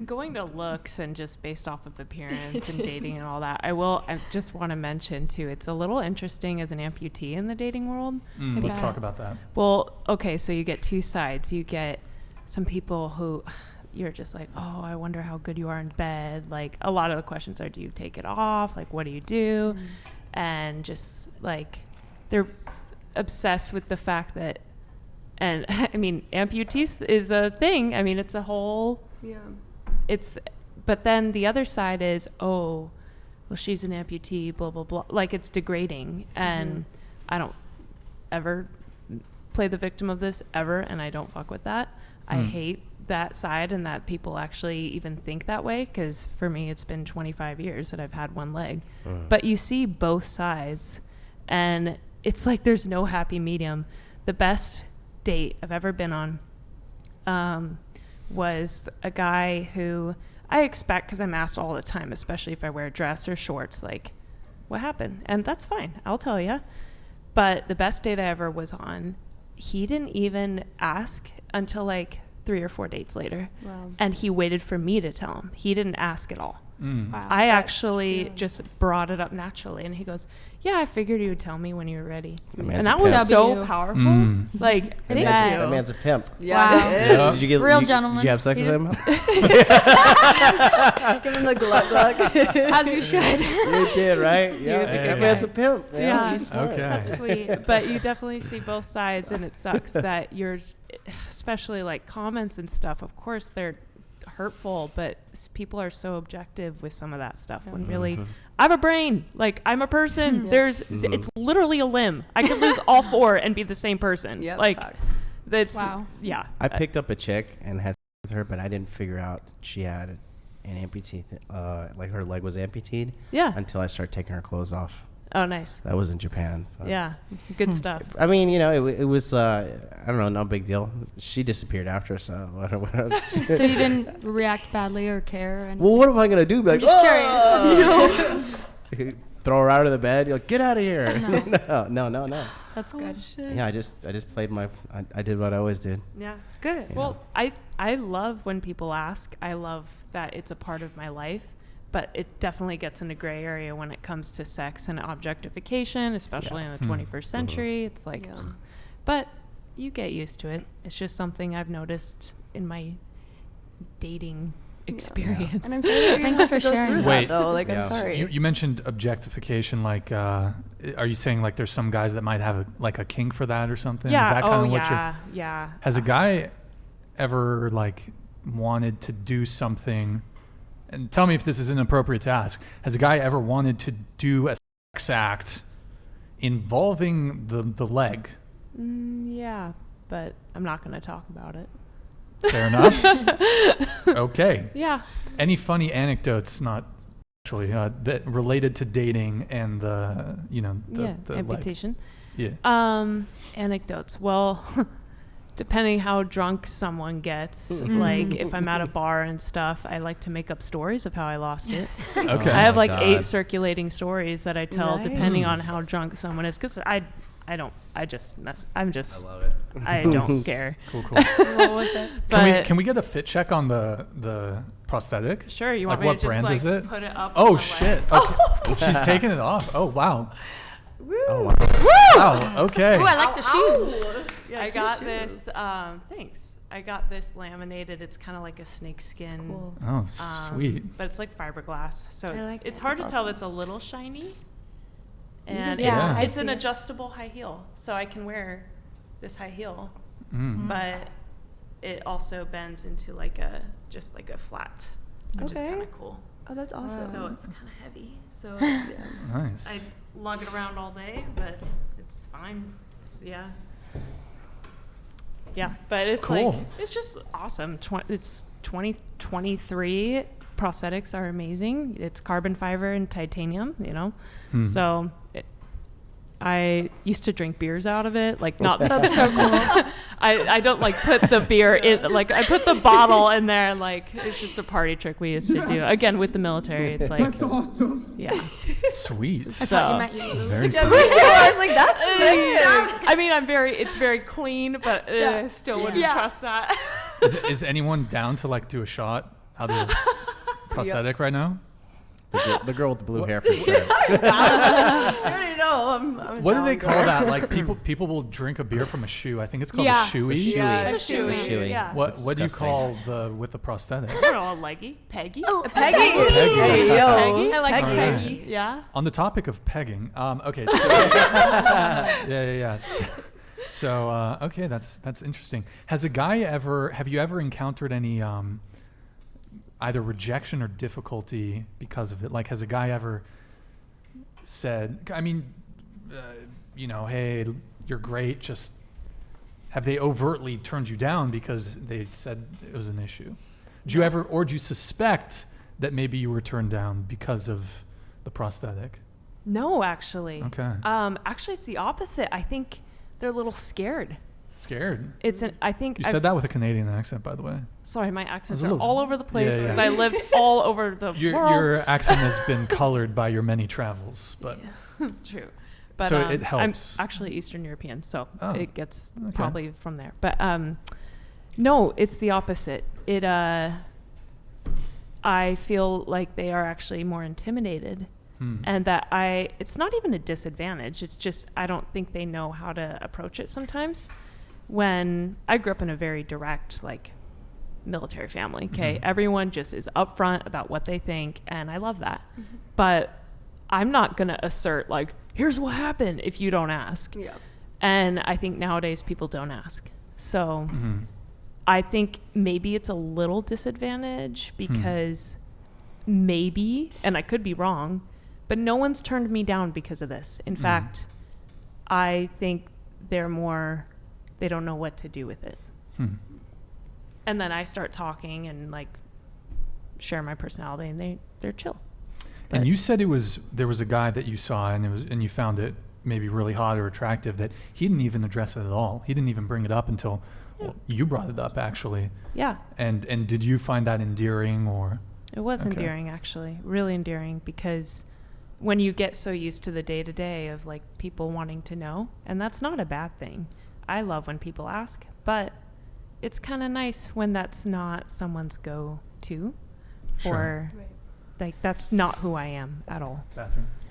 Going to looks and just based off of appearance and dating and all that, I just want to mention too, it's a little interesting as an amputee in the dating world. Let's talk about that. Well, okay, so you get two sides. You get some people who you're just like, oh, I wonder how good you are in bed. Like, a lot of the questions are, do you take it off? Like, what do you do? And just like, they're obsessed with the fact that, and I mean, amputees is a thing. I mean, it's a whole, but then the other side is, oh, well, she's an amputee, blah, blah, blah. Like, it's degrading. And I don't ever play the victim of this ever, and I don't fuck with that. I hate that side and that people actually even think that way, because for me it's been 25 years that I've had one leg. But you see both sides, and it's like there's no happy medium. The best date I've ever been on was a guy who I expect, because I'm asked all the time, especially if I wear a dress or shorts, like, what happened? And that's fine, I'll tell you. But the best date I ever was on, he didn't even ask until like 3 or 4 dates later. Wow. And he waited for me to tell him. He didn't ask at all. Wow. I actually just brought it up naturally, and he goes, yeah, I figured you would tell me when you were ready. And that was so powerful. Like, thank you. That man's a pimp. Yeah. Wow. Did you real gentleman. Did you have sex with him? Give him the gluck gluck. As you should. You did, right? Yeah. That man's a pimp. Yeah. He's smart. Okay. That's sweet. But you definitely see both sides, and it sucks that yours, especially like comments and stuff, of course they're hurtful, but people are so objective with some of that stuff when really I have a brain, like, I'm a person. It's literally a limb. I could lose all 4 and be the same person. Like, that's I picked up a chick and had sex with her, but I didn't figure out she had an amputee, like her leg was amputated until I started taking her clothes off. Oh, nice. That was in Japan. Yeah, good stuff. I mean, you know, it was, I don't know, no big deal. She disappeared after, so whatever. So you didn't react badly or care? Or anything? Well, what am I going to do? Be like, just curious. Throw her out of the bed. You're like, get out of here. No. That's good. Yeah, I just played I did what I always did. Yeah, good. You well, I love when people ask. I love that it's a part of my life. But it definitely gets into gray area when it comes to sex and objectification, especially in the 21st century. It's like, but you get used to it. It's just something I've noticed in my dating experience. And I'm sorry. Thanks for sharing that, though. Like, I'm sorry. You mentioned objectification. Like, are you saying like there's some guys that might have a kink for that or something? Yeah. Is that kind of what yeah. Has a guy ever like wanted to do something? And tell me if this is inappropriate to ask. Has a guy ever wanted to do a sex act involving the leg? Yeah, but I'm not going to talk about it. Fair enough. Okay. Yeah. Any funny anecdotes, not actually, that related to dating and the amputation. Leg? Yeah. Anecdotes. Well, depending how drunk someone gets, like if I'm at a bar and stuff, I like to make up stories of how I lost it. Okay. I have like 8 circulating stories that I tell depending on how drunk someone is, because I love it. I don't care. Cool. Roll with it. Can we get a fit check on the prosthetic? Sure. You want like me what to brand just is it? Put it up? Oh shit. Okay. She's taking it off. Oh wow. Woo. Oh wow. Wow. Okay. Ooh, I like the shoes. Yeah, I got this. Thanks. I got this laminated. It's kind of like a snake skin. Cool. Oh, sweet. But it's like fiberglass, so like it's it. hard That's to tell. awesome. It's a little shiny, and Yeah. it's an adjustable high heel, so I can wear this high heel, but it also bends into like a flat, which is kind of cool. Oh, that's awesome. So it's kind of heavy. So Nice. I lug it around all day, but it's fine. Yeah, but it's cool. like, it's just awesome. It's 2023. Prosthetics are amazing. It's carbon fiber and titanium, So I used to drink beers out of it. Like, not that's so cool. I don't like put the beer in, like I put the bottle in there. Like, it's just a party trick we used to do. Again, with the military, it's like, that's awesome. Yeah. Sweet. I thought you meant you. Very Yeah, me too. I was like, that's sick. I mean, it's very clean, but I still wouldn't trust that. Is anyone down to like do a shot out of the prosthetic right now? The girl with the blue hair for sure. I already know. I'm What do they down call there. that? Like people will drink a beer from a shoe. I think it's called Yeah. a shoey. Yeah, It's a shoey. Shoey. Yeah. What That's do you disgusting. call the with the prosthetic? I don't know, a leggy? Peggy? Peggy. Peggy. Hey, yo. Peggy? I like Peggy. Peggy. Yeah. On the topic of pegging, okay, so yeah. So okay, that's interesting. Have you ever encountered any either rejection or difficulty because of it? Like, has a guy ever said, I mean, hey, you're great, just have they overtly turned you down because they said it was an issue? Do you ever, or do you suspect that maybe you were turned down because of the prosthetic? No, actually. Okay. Actually, it's the opposite. I think they're a little scared. Scared? I think You said that with a Canadian accent, by the way. Sorry, my accents a are little- all over the place Yeah, because yeah. I lived all over the world. Your accent has been colored by your many travels, but True. But, So it helps. I'm actually Eastern European, so Oh, it gets okay. probably from there. But no, it's the opposite. I feel like they are actually more intimidated, and that it's not even a disadvantage. It's just I don't think they know how to approach it sometimes. When I grew up in a very direct, like, military family, okay? Everyone just is upfront about what they think, and I love that. But I'm not going to assert, like, here's what happened if you don't ask. Yeah. And I think nowadays people don't ask. So I think maybe it's a little disadvantage because maybe, and I could be wrong, but no one's turned me down because of this. In fact, I think they don't know what to do with it. And then I start talking and like share my personality, and they're chill. And But- you said there was a guy that you saw and you found it maybe really hot or attractive that he didn't even address it at all. He didn't even bring it up until you brought it up, actually. Yeah, And did you find that endearing or? it was Okay. endearing, actually, really endearing, because when you get so used to the day-to-day of like people wanting to know, and that's not a bad thing. I love when people ask, but it's kind of nice when that's not someone's go-to Sure. for, like, that's not who I am at all. Bathroom.